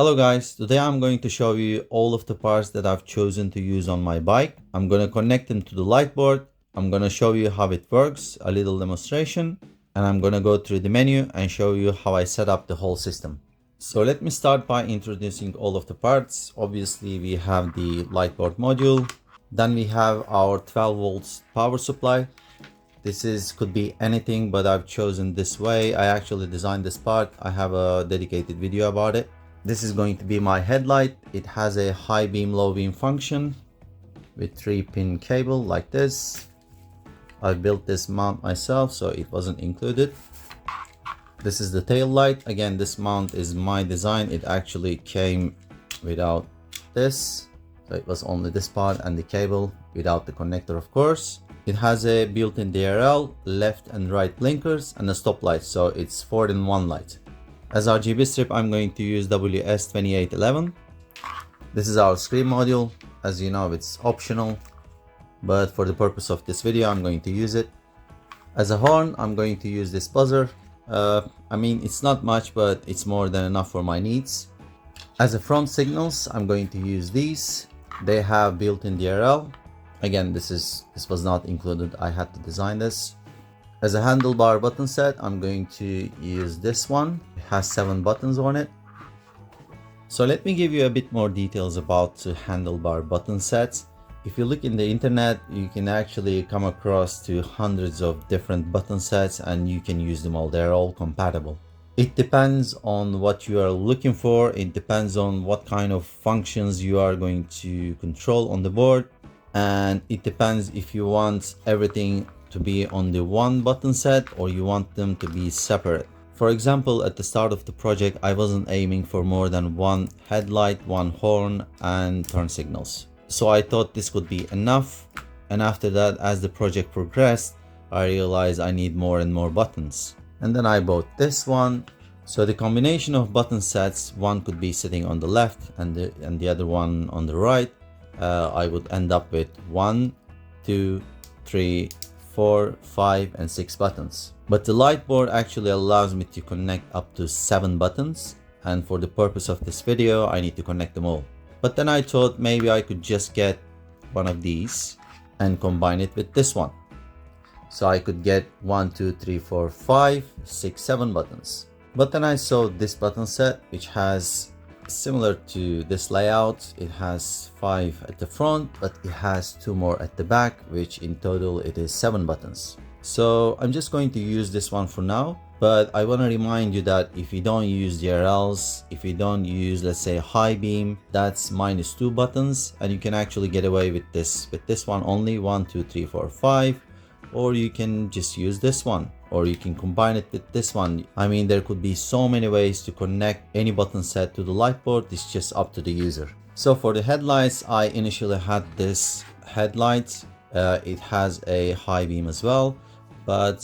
Hello guys, today I'm going to show you all of the parts that I've chosen to use on my bike. I'm going to connect them to the light board. I'm going to show you how it works, a little demonstration, and I'm going to go through the menu and show you how I set up the whole system. So let me start by introducing all of the parts. Obviously we have the light board module. Then we have our 12 volts power supply. This could be anything, but I've chosen this way. I actually designed this part. I have a dedicated video about it. This is going to be my headlight. It has a high beam, low beam function with 3-pin cable like this. I built this mount myself, so it wasn't included. This is the tail light. Again, this mount is my design. It actually came without this. So it was only this part and the cable without the connector, of course. It has a built-in DRL, left and right blinkers, and a stop light, so it's 4-in-1 light. As RGB strip, I'm going to use WS2811. This is our screen module. As you know, it's optional, but for the purpose of this video, I'm going to use it. As a horn, I'm going to use this buzzer. I mean, it's not much, but it's more than enough for my needs. As a front signals, I'm going to use these. They have built-in DRL. Again, this was not included. I had to design this. As a handlebar button set, I'm going to use this one. It has 7 buttons on it. So let me give you a bit more details about the handlebar button sets. If you look in the internet, you can actually come across to hundreds of different button sets and you can use them all. They're all compatible. It depends on what you are looking for. It depends on what kind of functions you are going to control on the board. And it depends if you want everything to be on the one button set or you want them to be separate. For example, at the start of the project, I wasn't aiming for more than one headlight, one horn, and turn signals. So I thought this could be enough. And after that, as the project progressed, I realized I need more and more buttons. And then I bought this one. So the combination of button sets, one could be sitting on the left and the other one on the right. I would end up with 1, 2, 3, 4, 5, and 6 buttons. But the light board actually allows me to connect up to 7 buttons. And for the purpose of this video, I need to connect them all. But then I thought maybe I could just get one of these and combine it with this one. So I could get 1, 2, 3, 4, 5, 6, 7 buttons. But then I saw this button set, which has similar to this layout. It has 5 at the front, but it has 2 more at the back, which in total it is 7 buttons. So I'm just going to use this one for now, but I want to remind you that if you don't use DRLs, if you don't use, let's say, high beam, that's -2 buttons, and you can actually get away with this one only 1, 2, 3, 4, 5, or you can just use this one, or you can combine it with this one. I mean, there could be so many ways to connect any button set to the light board. It's just up to the user. So for the headlights, I initially had this headlight. It has a high beam as well, but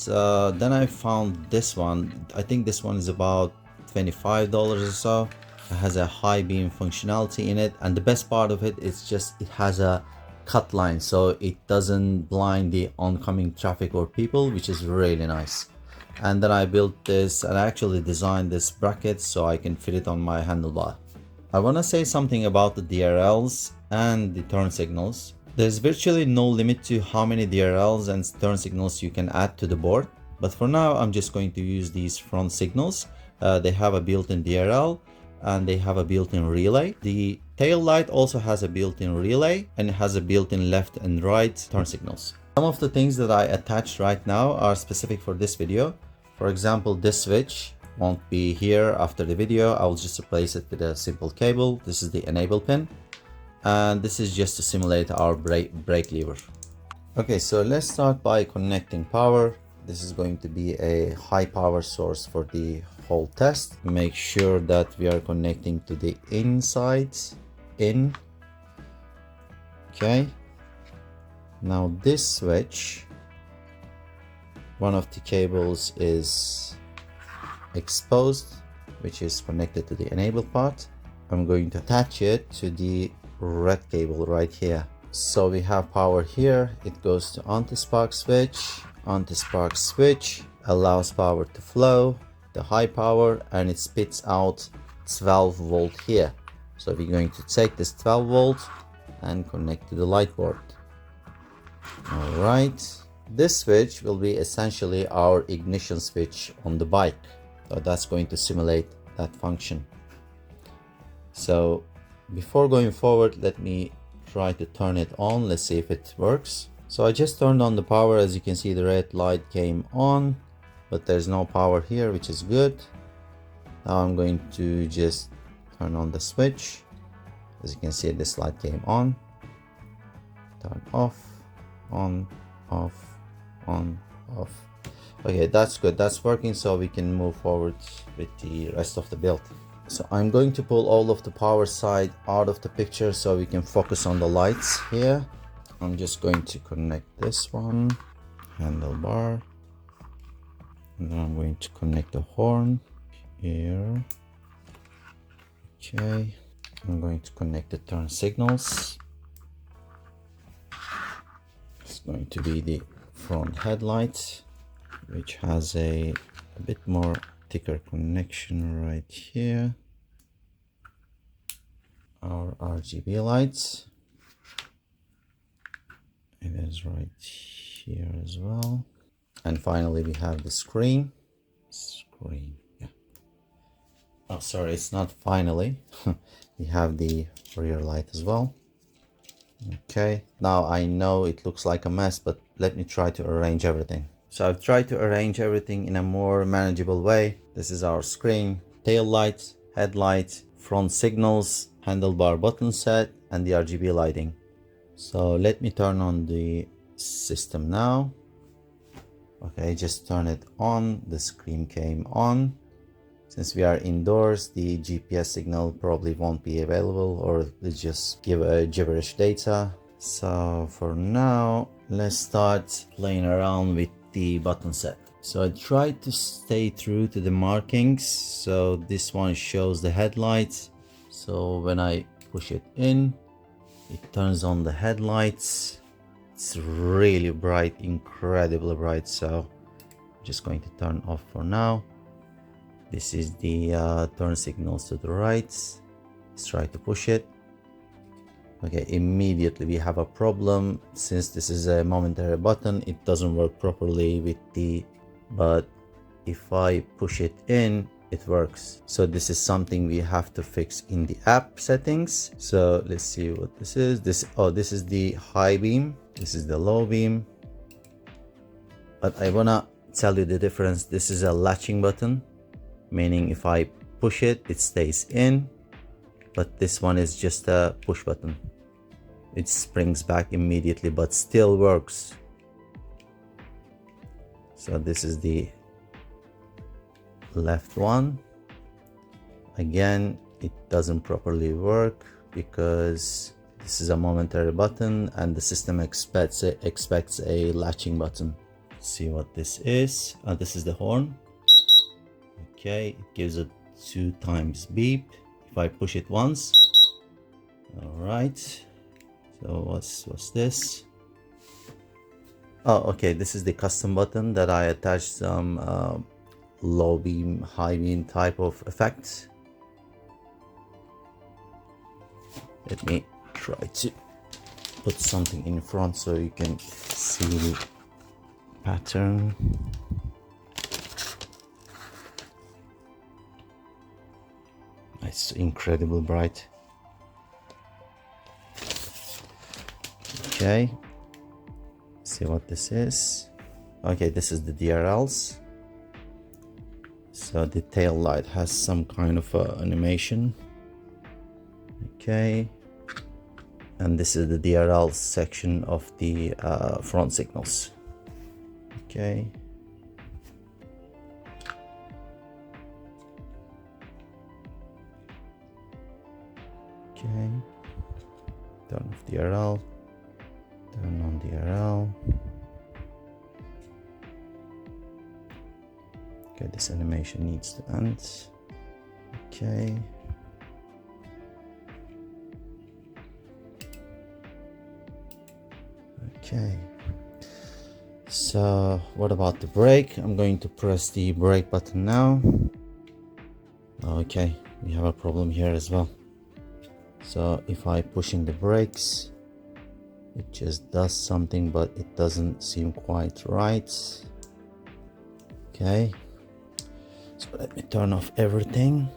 then I found this one. I think this one is about $25 or so. It has a high beam functionality in it, and the best part of it is just it has a cut line, so it doesn't blind the oncoming traffic or people, which is really nice. And then I built this and I actually designed this bracket so I can fit it on my handlebar. I want to say something about the DRLs and the turn signals. There's virtually no limit to how many DRLs and turn signals you can add to the board, but for now I'm just going to use these front signals. They have a built-in DRL and they have a built-in relay. The tail light also has a built-in relay and it has a built-in left and right turn signals. Some of the things that I attached right now are specific for this video. For example, this switch won't be here after the video. I will just replace it with a simple cable. This is the enable pin, and this is just to simulate our brake lever. Okay, so let's start by connecting power. This is going to be a high power source for the whole test. Make sure that we are connecting to the inside. Okay, now this switch, one of the cables is exposed, which is connected to the enable part. I'm going to attach it to the red cable right here. So we have power here. It goes to anti-spark switch. Anti-spark switch allows power to flow, the high power, and it spits out 12 volt here. So we're going to take this 12 volt and connect to the light board. All right, this switch will be essentially our ignition switch on the bike. So that's going to simulate that function. So before going forward, let me try to turn it on. Let's see if it works. So I just turned on the power. As you can see, the red light came on, but there's no power here, which is good. Now I'm going to just turn on the switch. As you can see, this light came on. Turn off, on, off, on, off. Okay, that's good. That's working, so we can move forward with the rest of the build. So I'm going to pull all of the power side out of the picture so we can focus on the lights here. I'm just going to connect this one, handlebar, and then I'm going to connect the horn here. Okay, I'm going to connect the turn signals. It's going to be the front headlight, which has a bit more thicker connection right here. Our RGB lights, it is right here as well. And finally we have the screen. Yeah. Oh, sorry, it's not finally. We have the rear light as well. Okay, now I know it looks like a mess, but let me try to arrange everything. So I've tried to arrange everything in a more manageable way. This is our screen, tail light, headlight, front signals, handlebar button set, and the RGB lighting. So let me turn on the system now. Okay, just turn it on. The screen came on. Since we are indoors, the GPS signal probably won't be available, or let's just give a gibberish data. So for now, let's start playing around with the button set. So I tried to stay true to the markings. So this one shows the headlights. So when I push it in, it turns on the headlights. It's really bright, incredibly bright. So I'm just going to turn off for now. This is the turn signals to the right. Let's try to push it. Okay, immediately we have a problem. Since this is a momentary button, it doesn't work properly with the, but if I push it in, it works. So this is something we have to fix in the app settings. So let's see what this is. This is the high beam. This is the low beam. But I wanna tell you the difference. This is a latching button, meaning if I push it, it stays in. But this one is just a push button. It springs back immediately, but still works. So this is the left one. Again, it doesn't properly work because this is a momentary button and the system expects a latching button. Let's see what this is. This is the horn. Okay, it gives a 2 times beep if I push it once. All right, so what's this? Oh, okay, this is the custom button that I attached some low beam, high beam type of effects. Let me try to put something in front so you can see the pattern. It's incredibly bright. Okay, see what this is. Okay, this is the DRLs. So the tail light has some kind of animation. Okay, and this is the DRL section of the front signals. Okay. Okay, turn off DRL, turn on DRL. Okay, this animation needs to end. Okay. Okay. So what about the brake? I'm going to press the brake button now. Okay, we have a problem here as well. So if I pushing the brakes, it just does something, but it doesn't seem quite right. Okay, so let me turn off everything.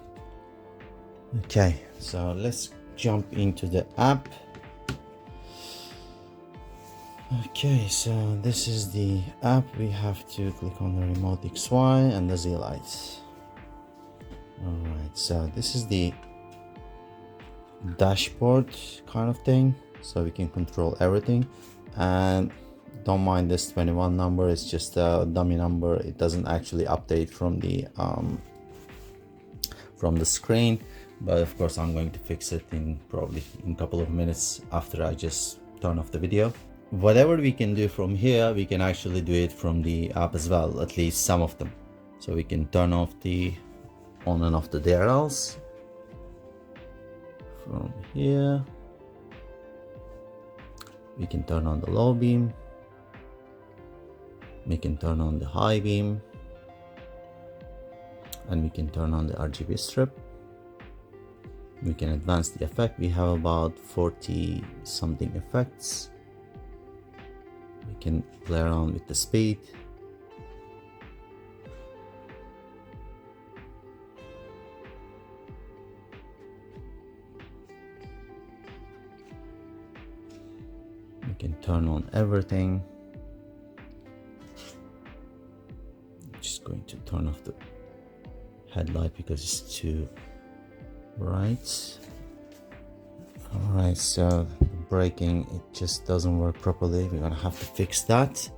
Okay, so let's jump into the app. Okay, so this is the app. We have to click on the remote XY and the Z lights. Alright, so this is the dashboard kind of thing, so we can control everything. And don't mind this 21 number, it's just a dummy number. It doesn't actually update from the screen, but of course I'm going to fix it in probably in a couple of minutes after I just turn off the video. Whatever we can do from here, we can actually do it from the app as well, at least some of them. So we can turn off the on and off the DRLs from here. We can turn on the low beam, we can turn on the high beam, and we can turn on the RGB strip. We can advance the effect. We have about 40 something effects. We can play around with the speed. We can turn on everything. I'm just going to turn off the headlight because it's too bright. Alright, so the braking, it just doesn't work properly. We're gonna have to fix that.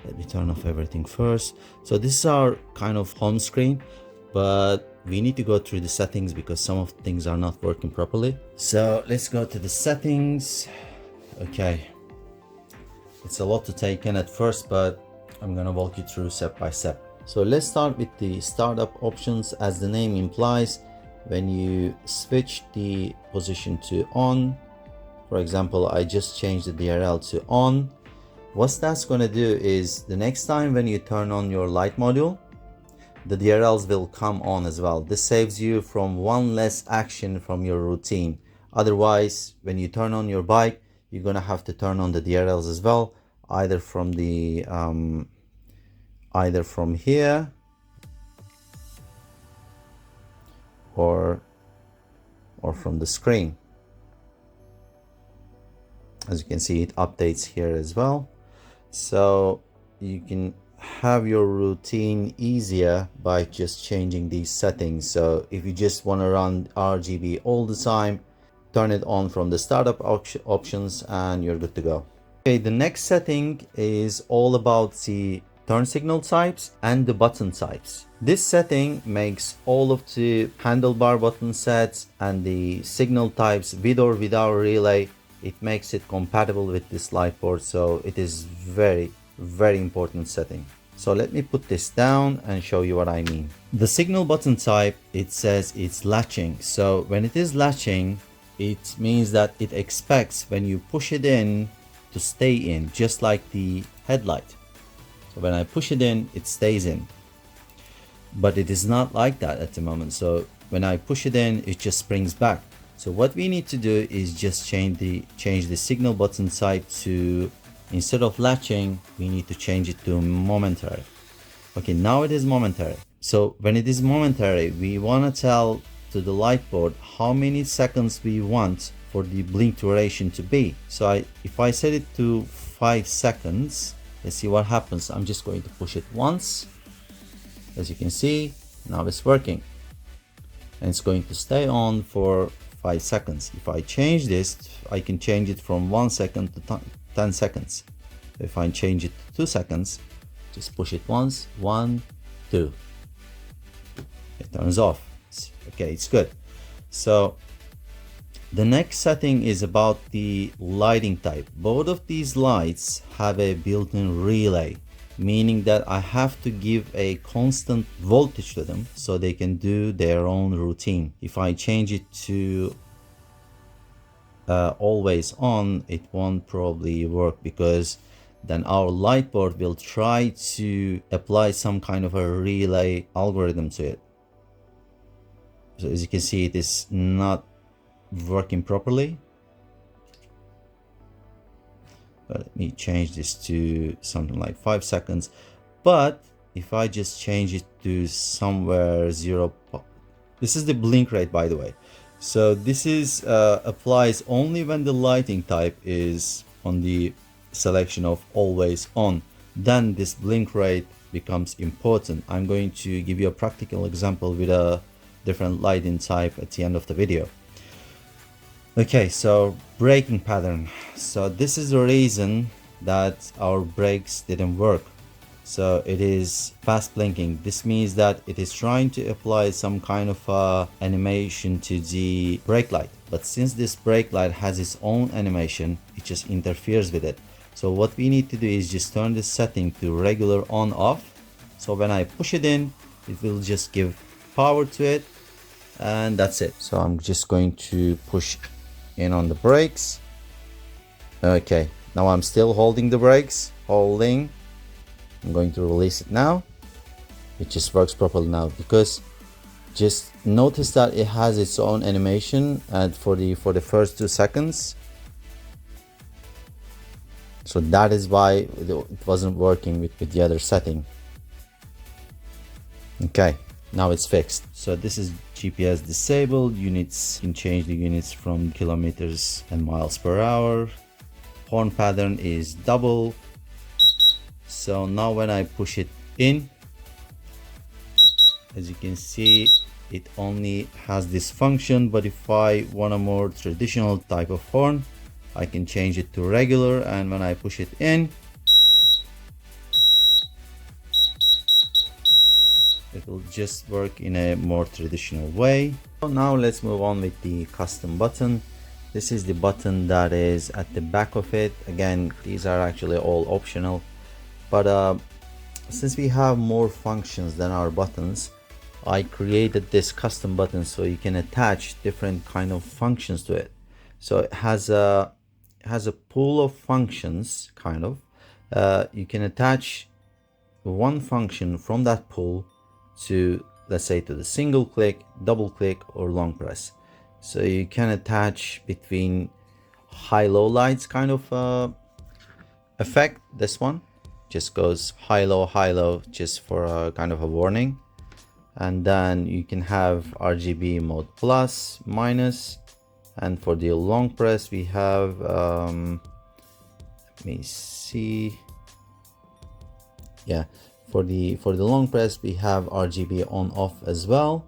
Let me turn off everything first. So this is our kind of home screen, but we need to go through the settings because some of the things are not working properly. So let's go to the settings. Okay, it's a lot to take in at first, but I'm gonna walk you through step by step. So let's start with the startup options. As the name implies, when you switch the position to on, for example, I just changed the DRL to on. What that's going to do is the next time when you turn on your light module, the DRLs will come on as well. This saves you from one less action from your routine. Otherwise, when you turn on your bike, you're going to have to turn on the DRLs as well, either from the either from here or from the screen. As you can see, it updates here as well, so you can have your routine easier by just changing these settings. So if you just want to run RGB all the time, turn it on from the startup options and you're good to go. Okay, the next setting is all about the turn signal types and the button types. This setting makes all of the handlebar button sets and the signal types with or without relay. It makes it compatible with this light board, so it is very important setting. So let me put this down and show you what I mean. The signal button type, it says it's latching. So when it is latching, it means that it expects when you push it in to stay in, just like the headlight. So when I push it in, it stays in. But it is not like that at the moment. So when I push it in, it just springs back. So what we need to do is just change the signal button type to, instead of latching, we need to change it to momentary. Okay, now it is momentary. So when it is momentary, we want to tell to the light board how many seconds we want for the blink duration to be. So if I set it to 5 seconds, let's see what happens. I'm just going to push it once. As you can see, now it's working. And it's going to stay on for 5 seconds. If I change this, I can change it from 1 second to 10 seconds. If I change it to 2 seconds, just push it once, 1, 2. It turns off. Okay, it's good. So the next setting is about the lighting type. Both of these lights have a built-in relay, meaning that I have to give a constant voltage to them so they can do their own routine. If I change it to always on, it won't probably work, because then our light board will try to apply some kind of a relay algorithm to it. So as you can see, it is not working properly. But let me change this to something like 5 seconds. But if I just change it to somewhere 0, this is the blink rate, by the way. So this is applies only when the lighting type is on the selection of always on. Then this blink rate becomes important. I'm going to give you a practical example with a different lighting type at the end of the video. Okay, so braking pattern. So this is the reason that our brakes didn't work. So it is fast blinking. This means that it is trying to apply some kind of animation to the brake light. But since this brake light has its own animation, it just interferes with it. So what we need to do is just turn this setting to regular on off. So when I push it in, it will just give power to it, and that's it. So I'm just going to push in on the brakes. Okay, now I'm still holding the brakes, holding. I'm going to release it now. It just works properly now, because just notice that it has its own animation and for the first 2 seconds. So that is why it wasn't working with the other setting. Okay, now it's fixed. So this is GPS disabled. Units, you can change the units from kilometers and miles per hour. Horn pattern is double. So now when I push it in, as you can see, it only has this function. But if I want a more traditional type of horn, I can change it to regular, and when I push it in, it will just work in a more traditional way. So now let's move on with the custom button. This is the button that is at the back of it. Again, these are actually all optional, but since we have more functions than our buttons, I created this custom button so you can attach different kind of functions to it. So it has a pool of functions, kind of. You can attach one function from that pool to, let's say, to the single click, double click, or long press. So you can attach between high-low lights kind of effect. This one just goes high-low just for a kind of a warning. And then you can have RGB mode plus, minus, and for the long press we have let me see, yeah, for the long press we have RGB on off as well.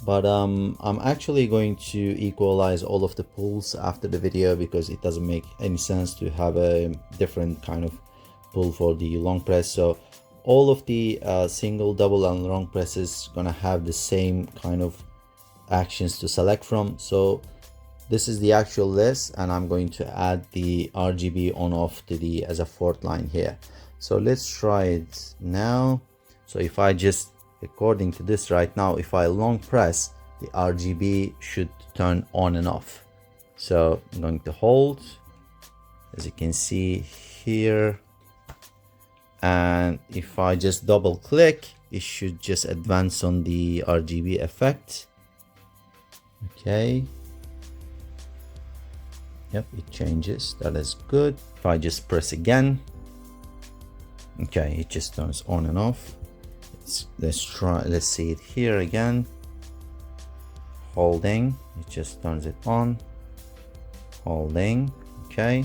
But I'm actually going to equalize all of the pulls after the video, because it doesn't make any sense to have a different kind of pull for the long press. So all of the single, double, and long presses gonna have the same kind of actions to select from. So this is the actual list, and I'm going to add the RGB on off to the as a fourth line here. So let's try it now. So if I just, according to this right now, if I long press, the RGB should turn on and off. So I'm going to hold, as you can see here, and if I just double click, it should just advance on the RGB effect. Okay, yep, it changes. That is good. If I just press again, okay, it just turns on and off. Let's see it here again. Holding, it just turns it on. Holding, okay.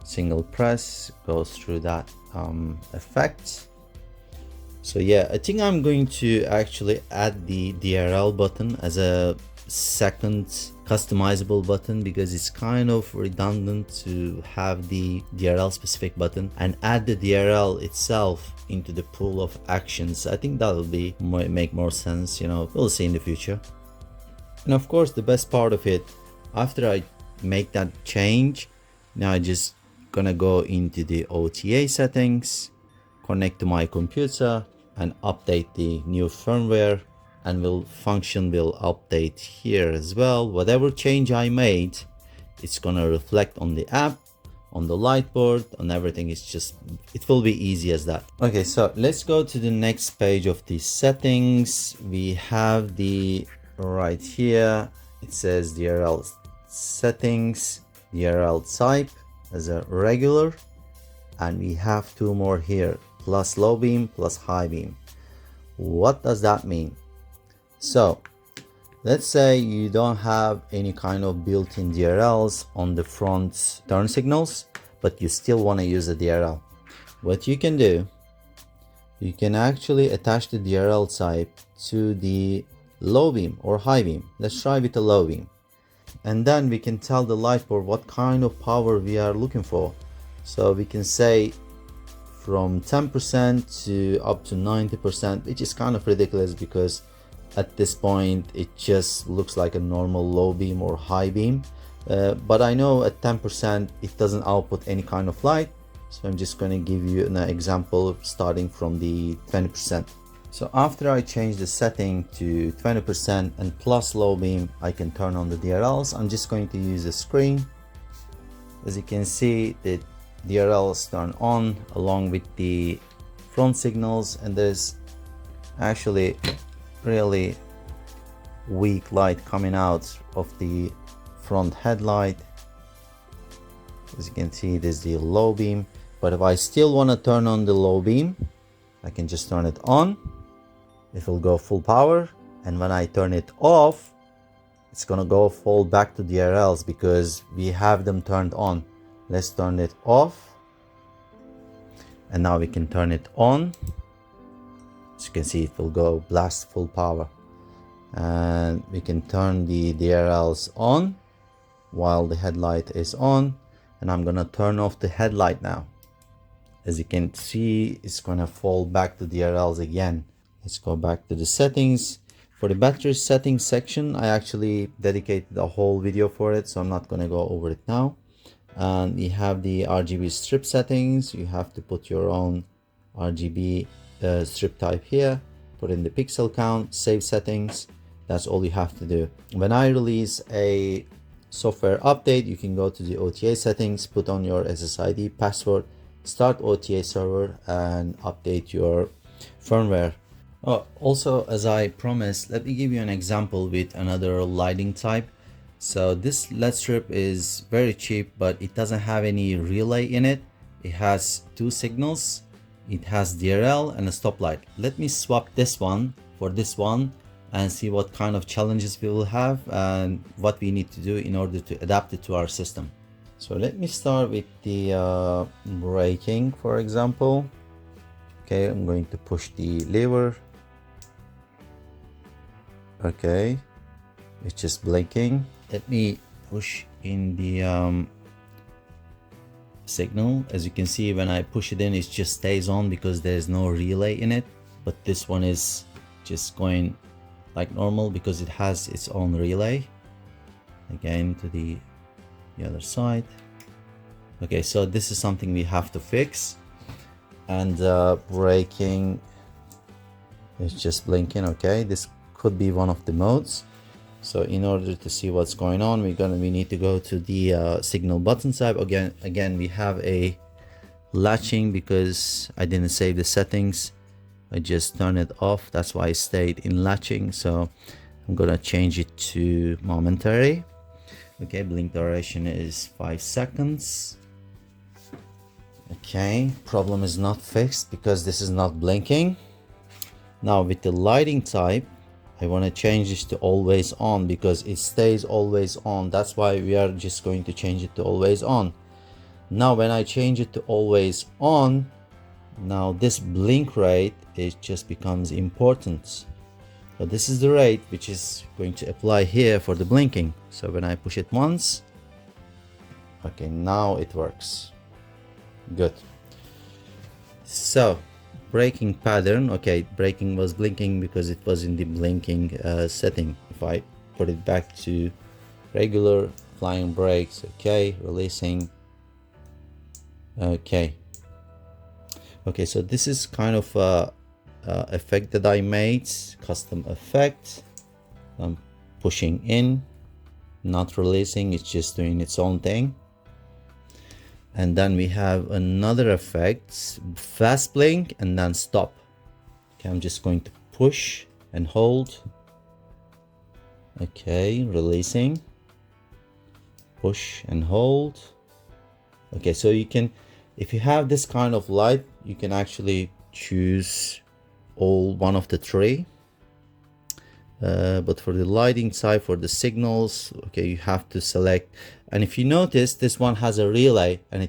Single press goes through that effect. So yeah, I think I'm going to actually add the DRL button as a second customizable button, because it's kind of redundant to have the DRL specific button and add the DRL itself into the pool of actions. I think that'll be make more sense, you know. We'll see in the future. And of course, the best part of it, after I make that change, now I just gonna go into the OTA settings, connect to my computer, and update the new firmware, and function will update here as well. Whatever change I made, it's gonna reflect on the app, on the light board, on everything. It's just, it will be easy as that. Okay, so let's go to the next page of the settings. We have the right here it says DRL settings, DRL type as a regular, and we have two more here, plus low beam plus high beam. What does that mean? So let's say you don't have any kind of built-in DRLs on the front turn signals, but you still want to use a DRL. What you can do, you can actually attach the DRL type to the low beam or high beam. Let's try with the low beam. And then we can tell the light board what kind of power we are looking for. So we can say from 10% to up to 90%, which is kind of ridiculous because at this point it just looks like a normal low beam or high beam. But I know at 10% it doesn't output any kind of light. So I'm just going to give you an example starting from the 20%. So after I change the setting to 20% and plus low beam, I can turn on the DRLs. I'm just going to use the screen. As you can see, the DRLs turn on along with the front signals, and there's actually really weak light coming out of the front headlight. As you can see, there's the low beam, but if I still want to turn on the low beam, I can just turn it on. It will go full power, and when I turn it off, it's gonna go fall back to DRLs because we have them turned on. Let's turn it off, and now we can turn it on. As you can see, it will go blast full power, and we can turn the DRLs on while the headlight is on. And I'm gonna turn off the headlight now. As you can see, it's gonna fall back to DRLs again. Let's go back to the settings. For the battery settings section, I actually dedicated a whole video for it, so I'm not gonna go over it now. And you have the RGB strip settings. You have to put your own RGB strip type here, put in the pixel count, save settings. That's all you have to do. When I release a software update, you can go to the OTA settings, put on your SSID password, start OTA server, and update your firmware. Also, as I promised, let me give you an example with another lighting type. So this LED strip is very cheap, but it doesn't have any relay in it. It has two signals. It has DRL and a stoplight. Let me swap this one for this one and see what kind of challenges we will have and what we need to do in order to adapt it to our system. So let me start with the braking, for example. Okay, I'm going to push the lever. Okay, it's just blinking. Let me push in the signal. As you can see, when I push it in, it just stays on because there's no relay in it. But this one is just going like normal because it has its own relay. Again, to the other side. Okay, so this is something we have to fix. And braking is just blinking. Okay, this could be one of the modes. So in order to see what's going on, we need to go to the signal button type. Again, we have a latching because I didn't save the settings. I just turned it off. That's why I stayed in latching. So I'm gonna change it to momentary. Okay, blink duration is 5 seconds. Okay, problem is not fixed because this is not blinking. Now with the lighting type, I want to change this to always on because it stays always on. That's why we are just going to change it to always on. Now when I change it to always on, now this blink rate, it just becomes important. So this is the rate which is going to apply here for the blinking. So when I push it once, okay, now it works. Good. So braking pattern, okay, braking was blinking because it was in the blinking setting. If I put it back to regular, flying brakes, okay, releasing, okay. Okay, so this is kind of a effect that I made, custom effect. I'm pushing in, not releasing, it's just doing its own thing. And then we have another effect, fast blink and then stop. Okay, I'm just going to push and hold. Okay, releasing, push and hold. Okay, so you can, if you have this kind of light, you can actually choose one of the three. But for the lighting side, for the signals, okay, you have to select. And if you notice, this one has a relay and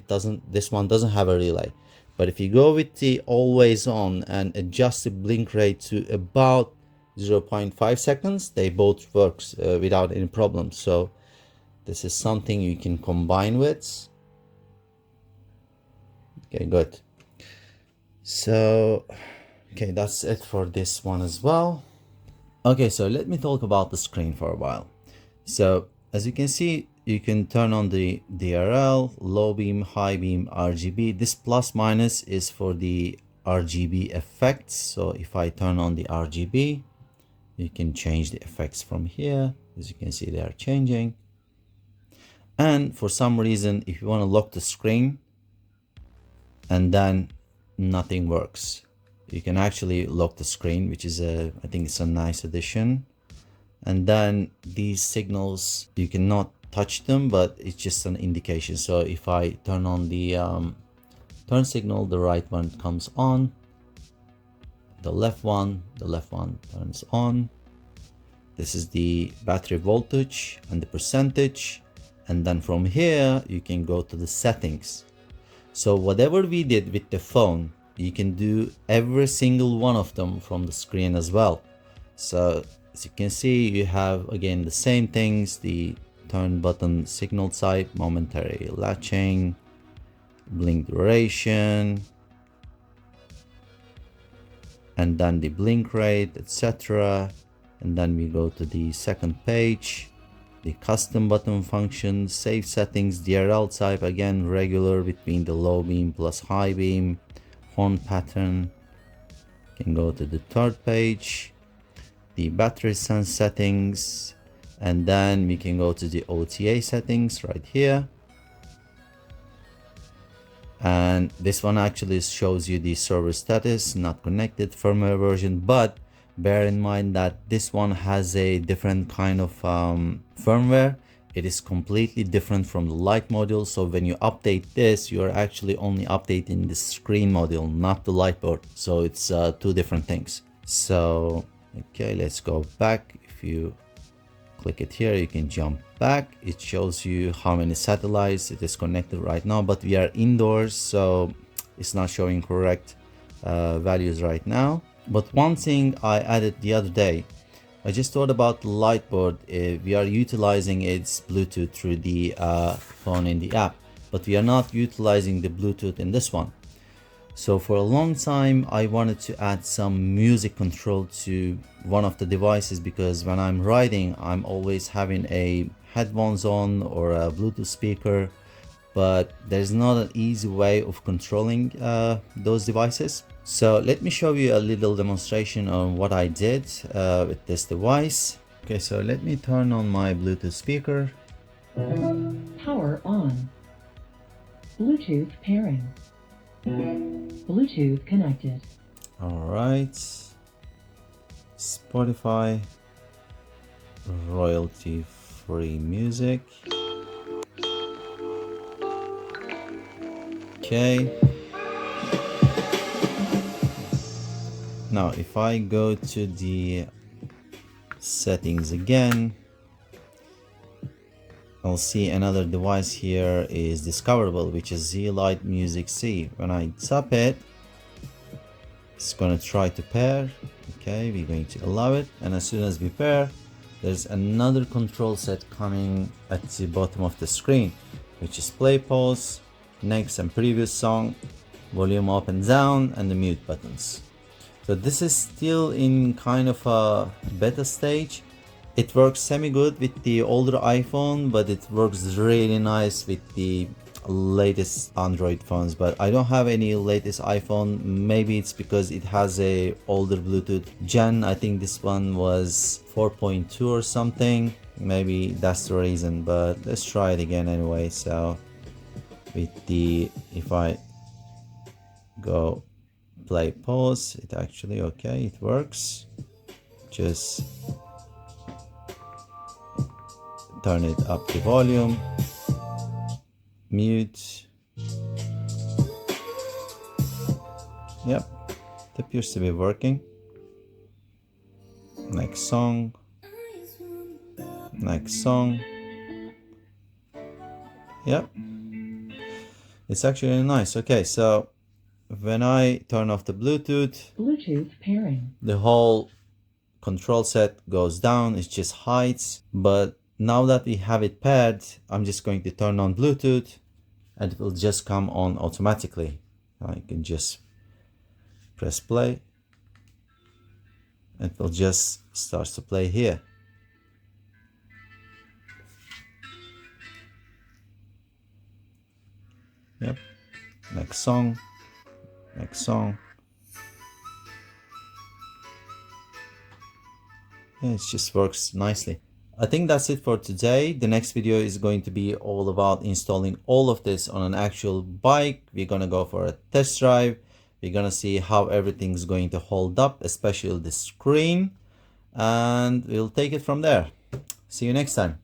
this one doesn't have a relay. But if you go with the always on and adjust the blink rate to about 0.5 seconds, they both works without any problem. So this is something you can combine with. Okay, good. So, okay, that's it for this one as well. Okay, so let me talk about the screen for a while. So as you can see, you can turn on the DRL, low beam, high beam, RGB. This plus minus is for the RGB effects. So if I turn on the RGB, you can change the effects from here. As you can see, they are changing. And for some reason, if you want to lock the screen and then nothing works, you can actually lock the screen, which is I think it's a nice addition. And then these signals, you cannot touch them, but it's just an indication. So if I turn on the turn signal, the right one comes on, the left one turns on. This is the battery voltage and the percentage. And then from here, you can go to the settings. So whatever we did with the phone, you can do every single one of them from the screen as well. So as you can see, you have again the same things: the turn button signal type, momentary latching, blink duration, and then the blink rate, etc. And then we go to the second page, the custom button functions, save settings, DRL type, again regular between the low beam plus high beam, horn pattern. Can go to the third page, the battery sense settings, and then we can go to the OTA settings right here. And this one actually shows you the server status, not connected, firmware version, but bear in mind that this one has a different kind of firmware. It is completely different from the light module. So when you update this, you're actually only updating the screen module, not the light board. So it's two different things. So, okay, let's go back. If you click it here, you can jump back. It shows you how many satellites it is connected right now, but we are indoors, so it's not showing correct values right now. But one thing I added the other day, I just thought about the light board. We are utilizing its Bluetooth through the phone in the app, but we are not utilizing the Bluetooth in this one. So for a long time, I wanted to add some music control to one of the devices, because when I'm riding, I'm always having a headphones on or a Bluetooth speaker, but there's not an easy way of controlling those devices. So let me show you a little demonstration on what I did with this device. Okay, so let me turn on my Bluetooth speaker. Power on. Bluetooth pairing. Bluetooth connected. All right. Spotify, royalty-free music. Okay. Now, if I go to the settings again, I'll see another device here is discoverable, which is Z-Lite Music C. When I tap it, it's going to try to pair. Okay, we're going to allow it, and as soon as we pair, there's another control set coming at the bottom of the screen, which is play, pause, next and previous song, volume up and down, and the mute buttons. So this is still in kind of a beta stage. It works semi-good with the older iPhone, but it works really nice with the latest Android phones. But I don't have any latest iPhone. Maybe it's because it has a older Bluetooth gen. I think this one was 4.2 or something. Maybe that's the reason, but let's try it again anyway. So with the, if I go play, pause, it actually, okay, it works. Just turn it up to volume, mute. Yep, it appears to be working. Next song. Next song. Yep, it's actually nice. Okay, so when I turn off the Bluetooth pairing. the whole control set goes down. It just hides. But now that we have it paired, I'm just going to turn on Bluetooth and it will just come on automatically. I can just press play. It will just start to play here. Yep. Next song. Next song. Yeah, it just works nicely. I think that's it for today. The next video is going to be all about installing all of this on an actual bike. We're gonna go for a test drive. We're gonna see how everything's going to hold up, especially the screen, and we'll take it from there. See you next time.